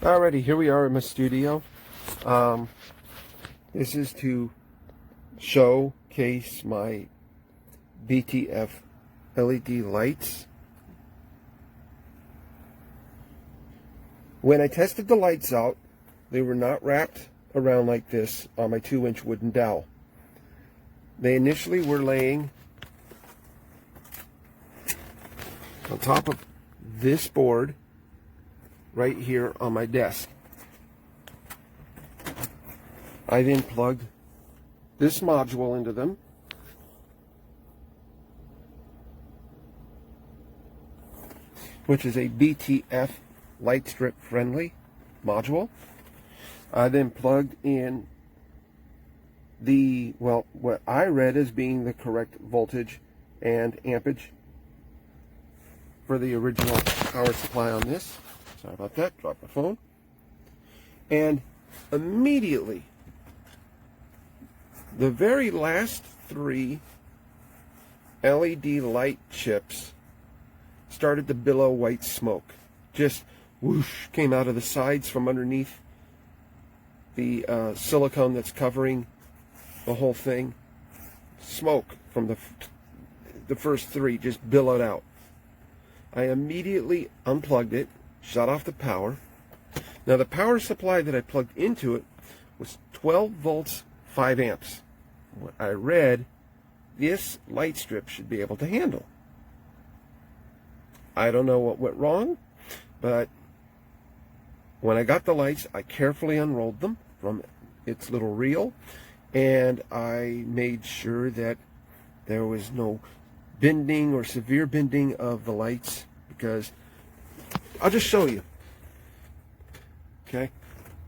Alrighty, here we are in my studio. This is to showcase my BTF LED lights. When I tested the lights out, they were not wrapped around like this on my 2-inch wooden dowel. They initially were laying on top of this board right here on my desk. I then plugged this module into them, which is a BTF light strip friendly module. I then plugged in the, well, what I read as being the correct voltage and ampage for the original power supply on this. Sorry about that, dropped my phone. And immediately, the very last 3 LED light chips started to billow white smoke. Just whoosh, came out of the sides from underneath the silicone that's covering the whole thing. Smoke from the first 3 just billowed out. I immediately unplugged it, shut off the power. Now the power supply that I plugged into it was 12 volts, 5 amps. What I read, this light strip should be able to handle. I don't know what went wrong, but when I got the lights, I carefully unrolled them from its little reel, and I made sure that there was no bending or severe bending of the lights, because I'll just show you. Okay,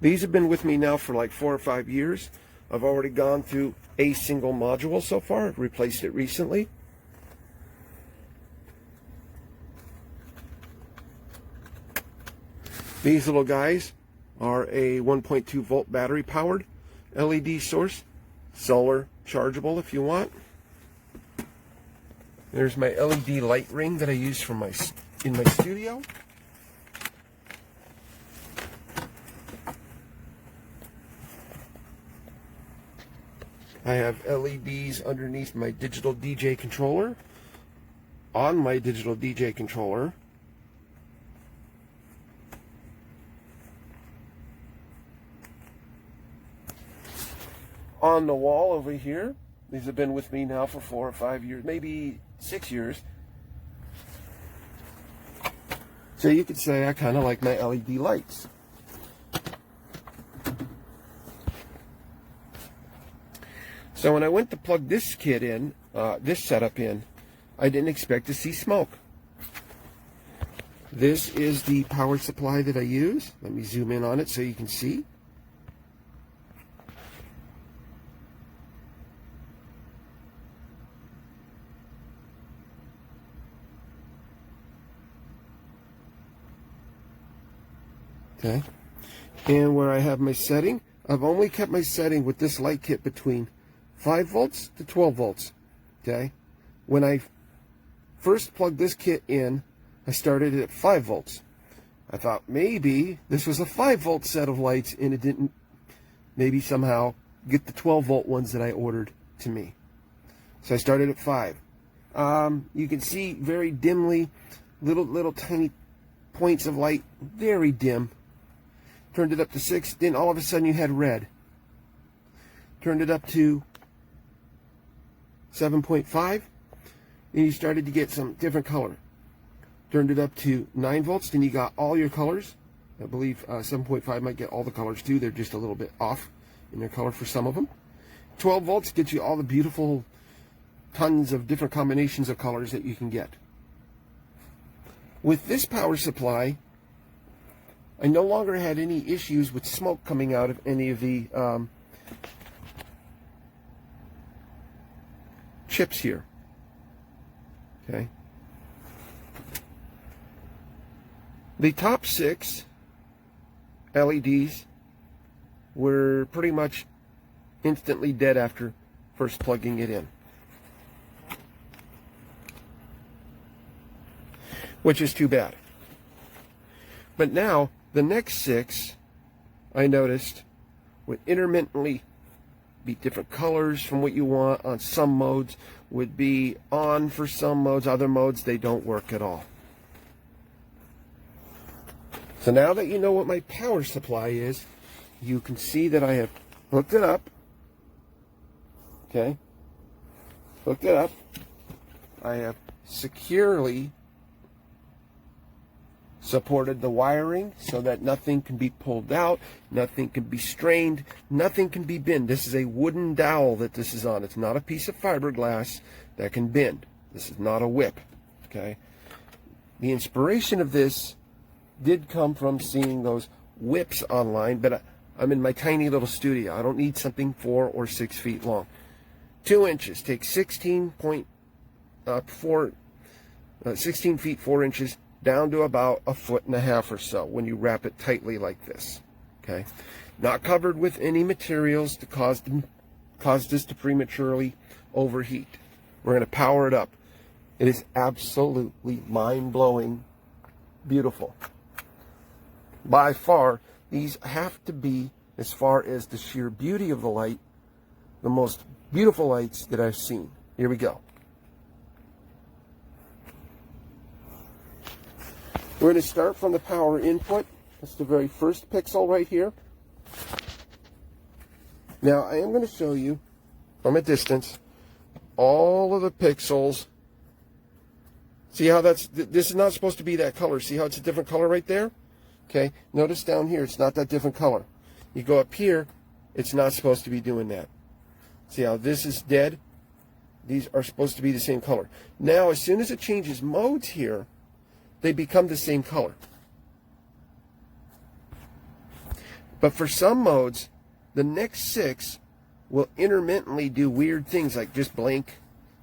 these have been with me now for like 4 or 5 years. I've already gone through a single module so far. I've replaced it recently. These little guys are a 1.2 volt battery powered LED source, solar chargeable if you want. There's my LED light ring that I use for in my studio. I have LEDs underneath my digital DJ controller, on my digital DJ controller. On the wall over here, these have been with me now for 4 or 5 years, maybe 6 years. So you could say I kind of like my LED lights. So when I went to plug this kit in, this setup in, I didn't expect to see smoke. This is the power supply that I use. Let me zoom in on it so you can see. Okay, and where I have my setting, I've only kept my setting with this light kit between 5 volts to 12 volts. Okay, when I first plugged this kit in, I started it at 5 volts. I thought maybe this was a 5 volt set of lights and it didn't maybe somehow get the 12 volt ones that I ordered to me. So I started at 5. You can see very dimly, little tiny points of light, very dim. Turned it up to 6, then all of a sudden you had red. Turned it up to 7.5, and you started to get some different color. Turned it up to 9 volts, then you got all your colors. I believe 7.5 might get all the colors too. They're just a little bit off in their color for some of them. 12 volts gets you all the beautiful tons of different combinations of colors that you can get. With this power supply, I no longer had any issues with smoke coming out of any of the chips here. Okay. The top 6 LEDs were pretty much instantly dead after first plugging it in, which is too bad. But now The next 6, I noticed, would intermittently be different colors from what you want on some modes, would be on for some modes, other modes they don't work at all. So now that you know what my power supply is, you can see that I have hooked it up. Okay, hooked it up. I have securely supported the wiring so that nothing can be pulled out, nothing can be strained, nothing can be bent. This is a wooden dowel that this is on. It's not a piece of fiberglass that can bend. This is not a whip. Okay, the inspiration of this did come from seeing those whips online, but I'm in my tiny little studio. I don't need something 4 or 6 feet long. 2 inches, take 16 feet 4 inches down to about 1.5 feet or so when you wrap it tightly like this. Okay, not covered with any materials to cause this to prematurely overheat. We're going to power it up. It is absolutely mind-blowing, beautiful. By far, these have to be, as far as the sheer beauty of the light, the most beautiful lights that I've seen. Here we go. We're going to start from the power input. That's the very first pixel right here. Now, I am going to show you from a distance all of the pixels. See how this is not supposed to be that color. See how it's a different color right there? Okay, notice down here, it's not that different color. You go up here, it's not supposed to be doing that. See how this is dead? These are supposed to be the same color. Now, as soon as it changes modes here, they become the same color. But for some modes, the next 6 will intermittently do weird things like just blink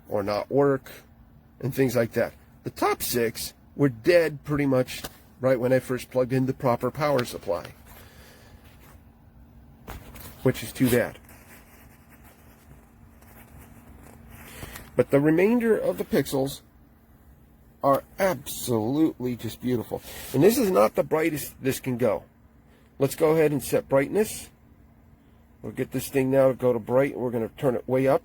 or not work and things like that. The top 6 were dead pretty much right when I first plugged in the proper power supply, which is too bad. But the remainder of the pixels are absolutely just beautiful. And this is not the brightest this can go. Let's go ahead and set brightness. We'll get this thing now to go to bright. We're going to turn it way up.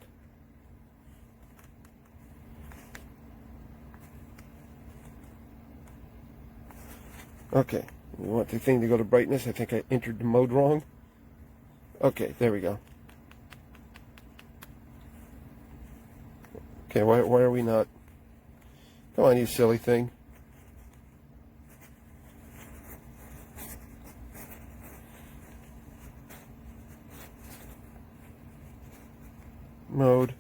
Okay, we want the thing to go to brightness. I think I entered the mode wrong. Okay, there we go. Okay, why are we not? Come on, you silly thing. Mode.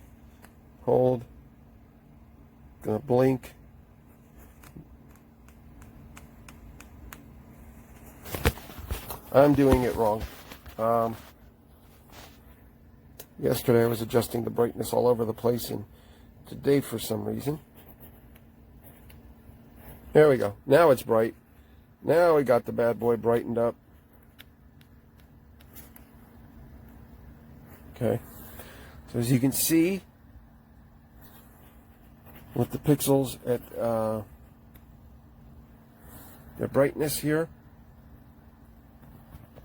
Hold. Gonna blink. I'm doing it wrong. Yesterday I was adjusting the brightness all over the place, and today for some reason. There we go. Now it's bright. Now we got the bad boy brightened up. Okay. So as you can see, with the pixels at the brightness here,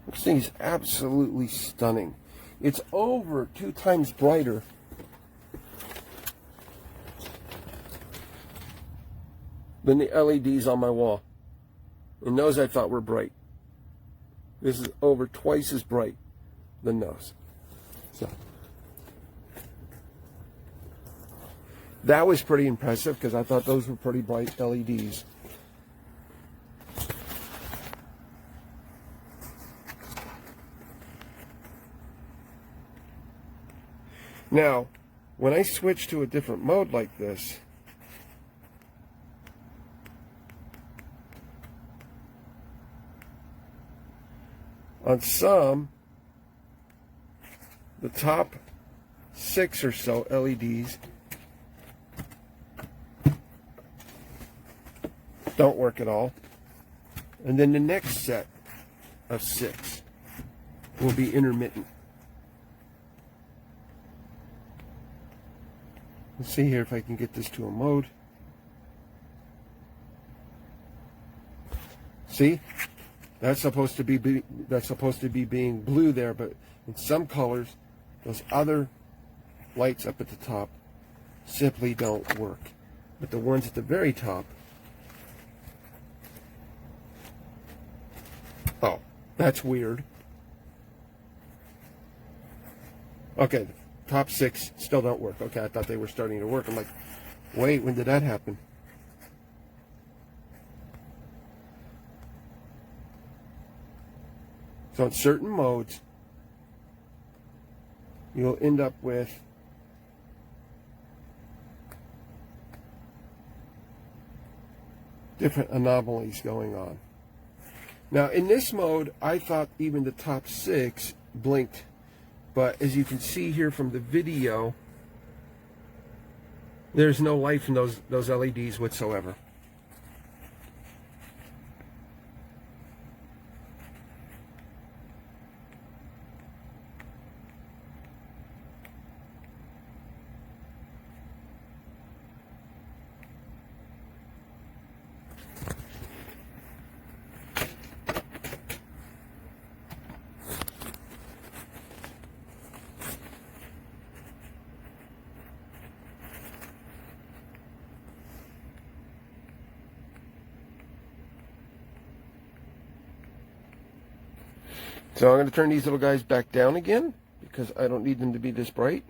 this thing is absolutely stunning. It's over 2 times brighter than the LEDs on my wall. And those I thought were bright. This is over twice as bright than those. So that was pretty impressive because I thought those were pretty bright LEDs. Now, when I switch to a different mode like this, on some, the top 6 or so LEDs don't work at all. And then the next set of 6 will be intermittent. Let's see here if I can get this to a mode. See? That's supposed to be being blue there, but in some colors, those other lights up at the top simply don't work. But the ones at the very top, oh, that's weird. Okay, the top 6 still don't work. Okay, I thought they were starting to work. I'm like, wait, when did that happen? So in certain modes, you'll end up with different anomalies going on. Now in this mode, I thought even the top 6 blinked, but as you can see here from the video, there's no life in those LEDs whatsoever. So I'm going to turn these little guys back down again because I don't need them to be this bright.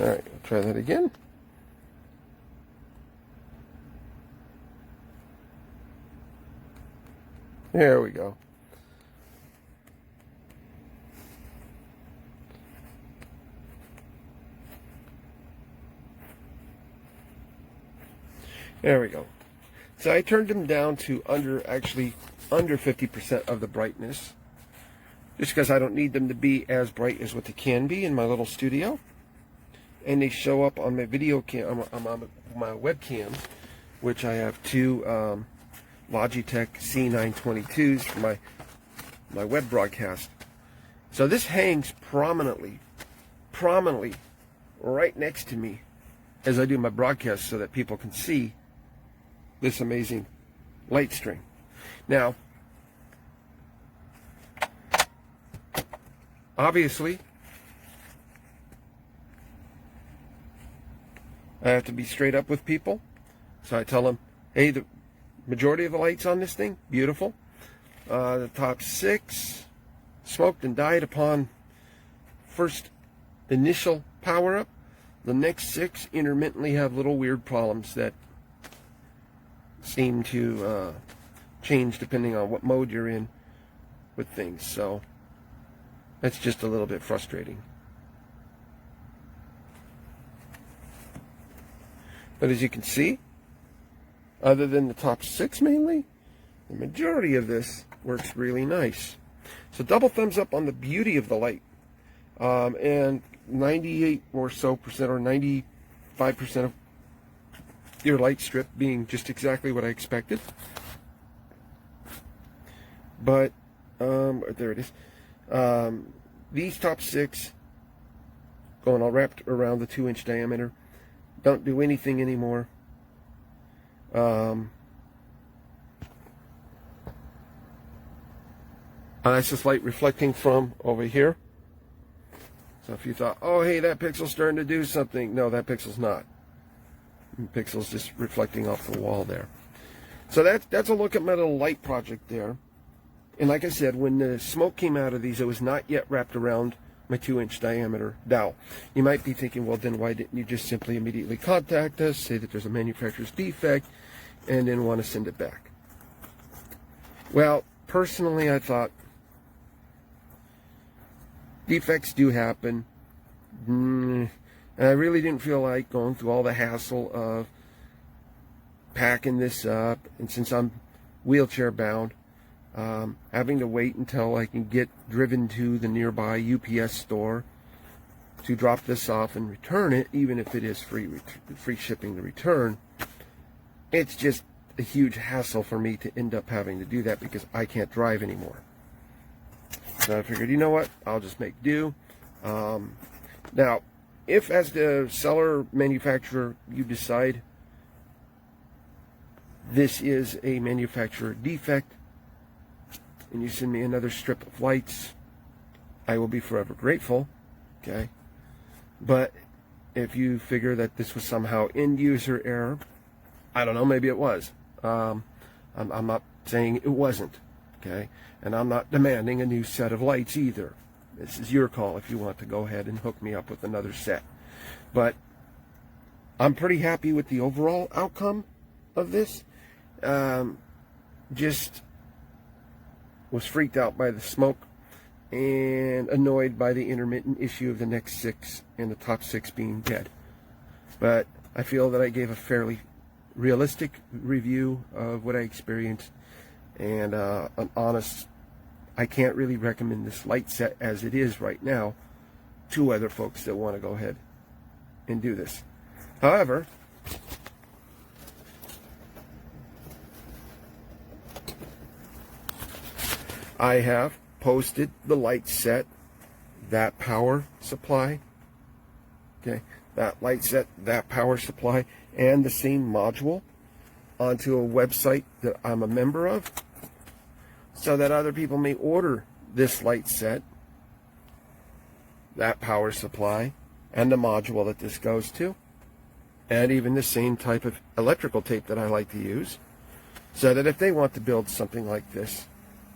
All right, I'll try that again. There we go. There we go. So I turned them down to under 50% of the brightness, just because I don't need them to be as bright as what they can be in my little studio. And they show up on my video cam, on my webcam, which I have 2 Logitech C922s for my web broadcast. So this hangs prominently right next to me as I do my broadcast so that people can see this amazing light string. Now, obviously, I have to be straight up with people. So I tell them, hey, the majority of the lights on this thing, beautiful. The top 6 smoked and died upon first initial power up. The next 6 intermittently have little weird problems that seem to change depending on what mode you're in with things. So that's just a little bit frustrating. But as you can see, other than the top 6 mainly, the majority of this works really nice. So double thumbs up on the beauty of the light. And 98 or so percent, or 95% of your light strip being just exactly what I expected. But, there it is. These top 6, going all wrapped around the 2-inch diameter, don't do anything anymore. That's just light reflecting from over here. So if you thought, oh, hey, that pixel's starting to do something. No, that pixel's not. The pixel's just reflecting off the wall there. So that's a look at my little light project there. And like I said, when the smoke came out of these, it was not yet wrapped around my 2-inch diameter dowel. You might be thinking, well, then why didn't you just simply immediately contact us, say that there's a manufacturer's defect, and then want to send it back? Well, personally, I thought defects do happen, and I really didn't feel like going through all the hassle of packing this up, and since I'm wheelchair bound, having to wait until I can get driven to the nearby UPS store to drop this off and return it, even if it is free shipping to return. It's just a huge hassle for me to end up having to do that because I can't drive anymore. So I figured, you know what, I'll just make do. Now, if as the seller manufacturer you decide this is a manufacturer defect and you send me another strip of lights, I will be forever grateful. Okay, but if you figure that this was somehow end user error, I don't know, maybe it was. I'm not saying it wasn't. Okay, and I'm not demanding a new set of lights either. This is your call if you want to go ahead and hook me up with another set. But I'm pretty happy with the overall outcome of this. Just was freaked out by the smoke and annoyed by the intermittent issue of the next 6 and the top 6 being dead. But I feel that I gave a fairly realistic review of what I experienced, and an honest, I can't really recommend this light set as it is right now to other folks that want to go ahead and do this. However, I have posted the light set, that power supply, okay, that light set, that power supply, and the same module onto a website that I'm a member of, so that other people may order this light set, that power supply, and the module that this goes to, and even the same type of electrical tape that I like to use, so that if they want to build something like this,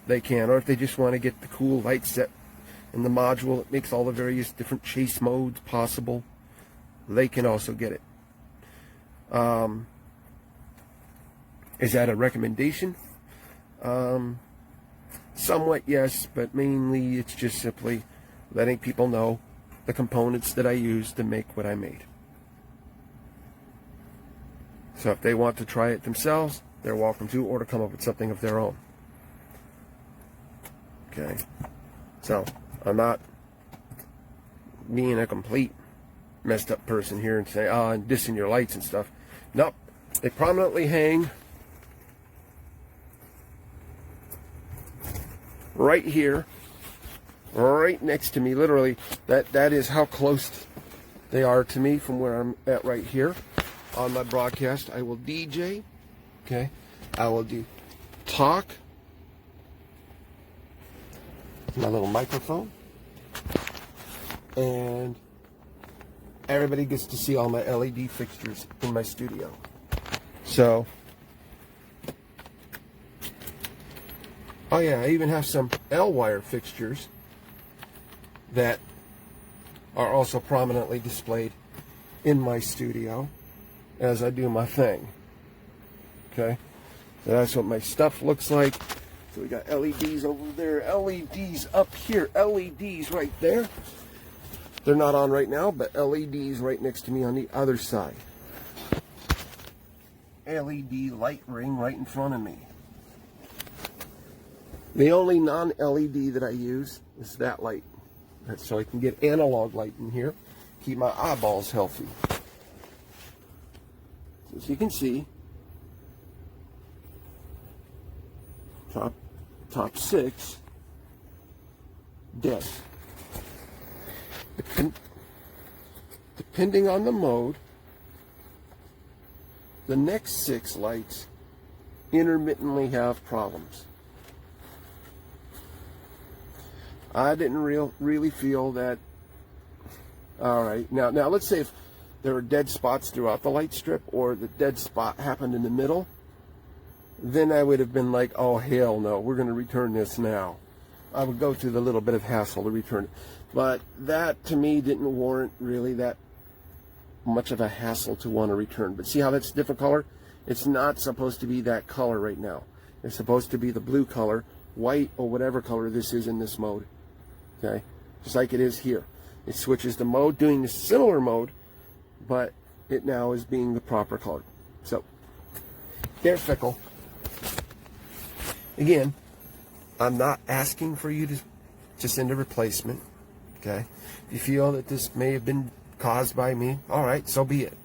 they can, or if they just want to get the cool light set and the module that makes all the various different chase modes possible, they can also get it. Is that a recommendation? Somewhat yes, but mainly it's just simply letting people know the components that I use to make what I made. So if they want to try it themselves, they're welcome to, or to come up with something of their own. Okay, so I'm not being a complete messed up person here and say, oh, I'm dissing your lights and stuff. Nope, they prominently hang right here, right next to me. Literally, that is how close they are to me from where I'm at right here. On my broadcast, I will DJ, okay, I will do talk, my little microphone, and everybody gets to see all my LED fixtures in my studio. So, oh yeah, I even have some L-wire fixtures that are also prominently displayed in my studio as I do my thing. Okay, so that's what my stuff looks like. So we got LEDs over there, LEDs up here, LEDs right there. They're not on right now, but LEDs right next to me on the other side. LED light ring right in front of me. The only non-LED that I use is that light. That's so I can get analog light in here, keep my eyeballs healthy. So as you can see, top 6 dead. Depending on the mode, the next 6 lights intermittently have problems. I didn't really feel that. All right, now let's say if there were dead spots throughout the light strip, or the dead spot happened in the middle, then I would have been like, oh hell no, we're going to return this now. I would go through the little bit of hassle to return it. But that to me didn't warrant really that much of a hassle to want to return. But see how that's a different color? It's not supposed to be that color right now. It's supposed to be the blue color, white, or whatever color this is in this mode. Okay, just like it is here. It switches the mode, doing the similar mode, but it now is being the proper color. So they're fickle. Again, I'm not asking for you to send a replacement. Okay, if you feel that this may have been caused by me, all right, so be it.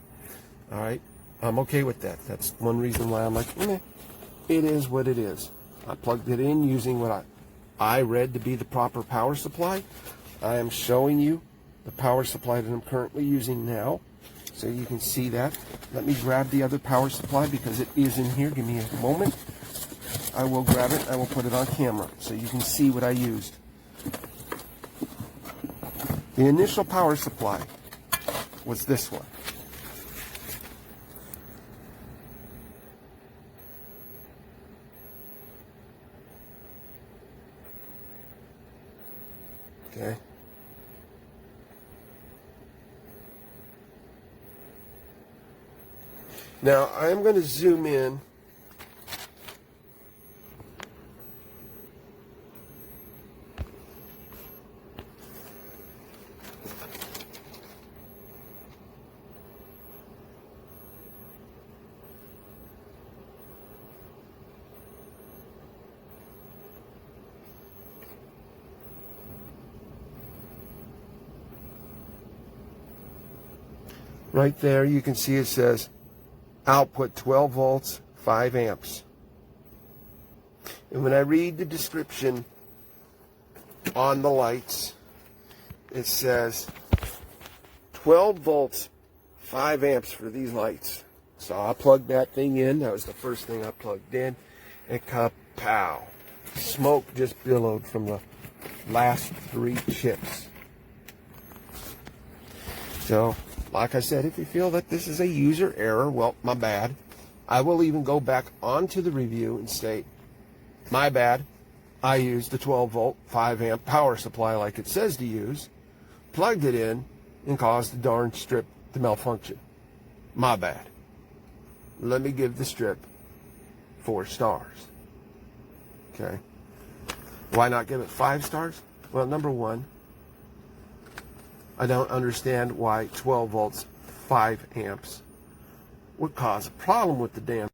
All right, I'm okay with that. That's one reason why I'm like, it is what it is. I plugged it in using what I read to be the proper power supply. I am showing you the power supply that I'm currently using now, so you can see that. Let me grab the other power supply because it is in here. Give me a moment. I will grab it. I will put it on camera so you can see what I used. The initial power supply was this one. Okay. Now I am going to zoom in. Right there, you can see it says output 12 volts, 5 amps. And when I read the description on the lights, it says 12 volts, 5 amps for these lights. So I plugged that thing in. That was the first thing I plugged in. And kapow! Smoke just billowed from the last 3 chips. So, like I said, if you feel that this is a user error, well, my bad. I will even go back onto the review and state, my bad. I used the 12 volt, 5 amp power supply like it says to use, plugged it in, and caused the darn strip to malfunction. My bad. Let me give the strip 4 stars. Okay. Why not give it 5 stars? Well, number one, I don't understand why 12 volts, 5 amps would cause a problem with the damn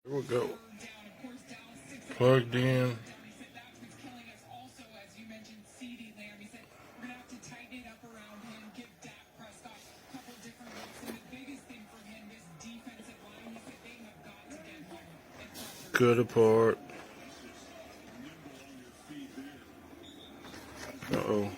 Here we go. Plugged in. Cut apart. Uh-oh.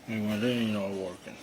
Anyway, they ain't all working.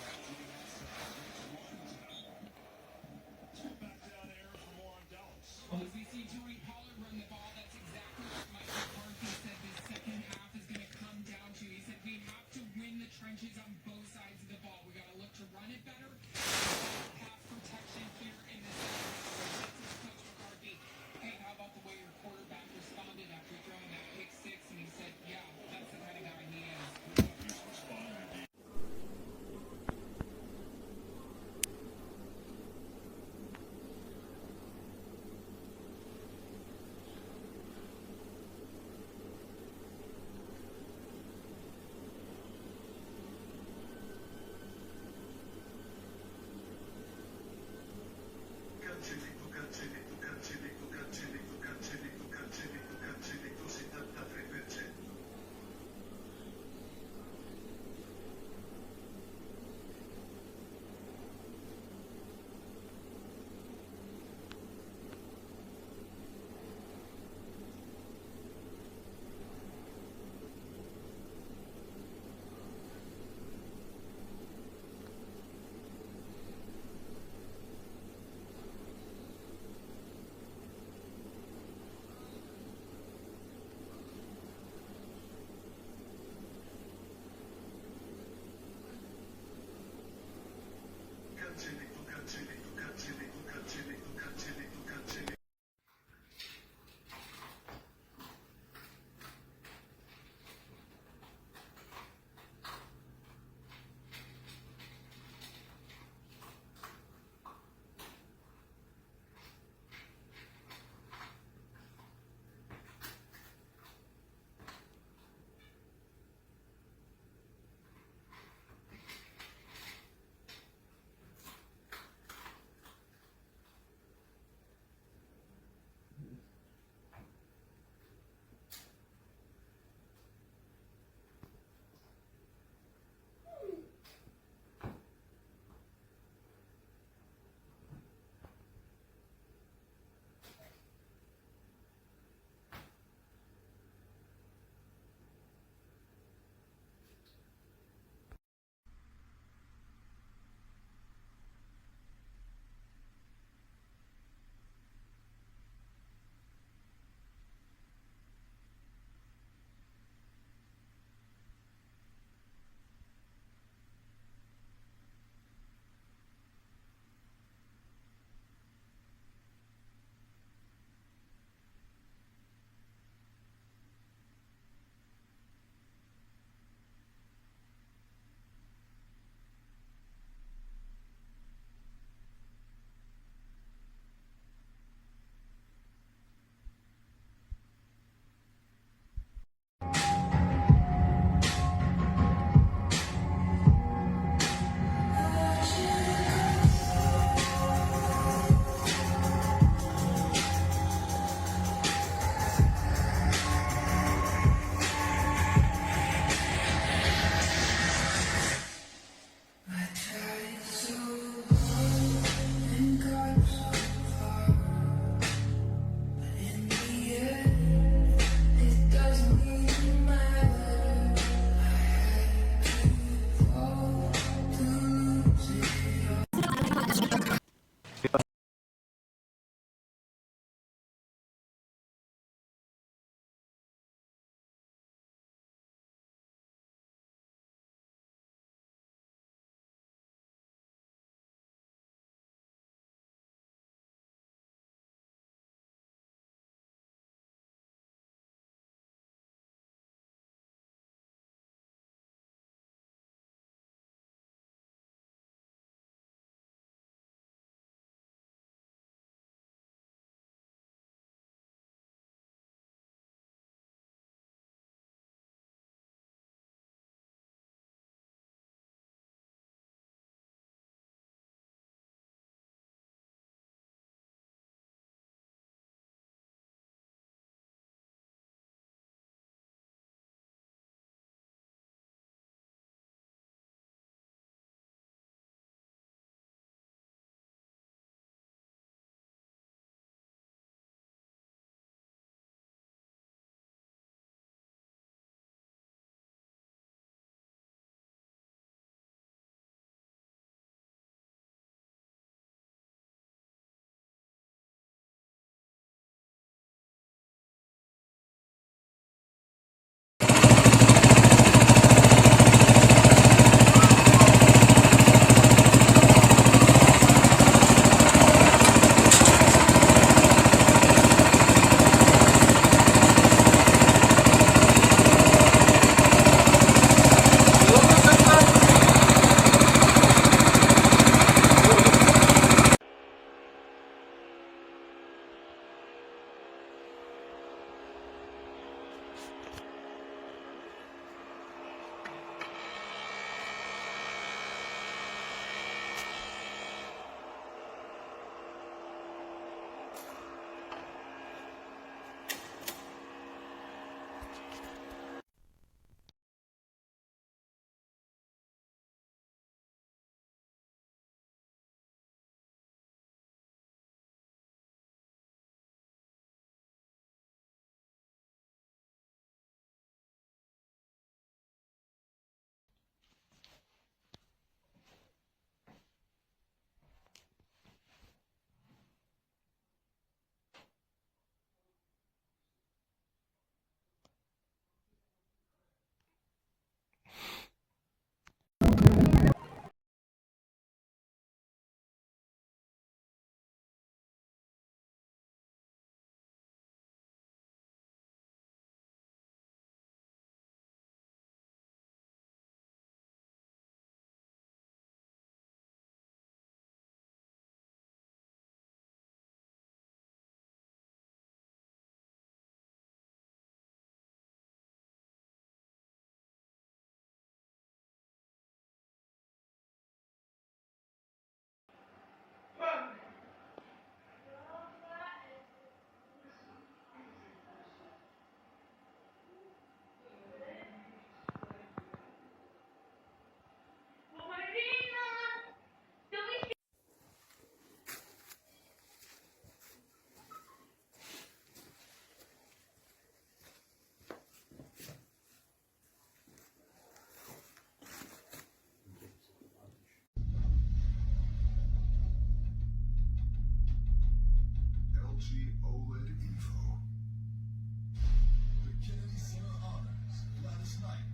like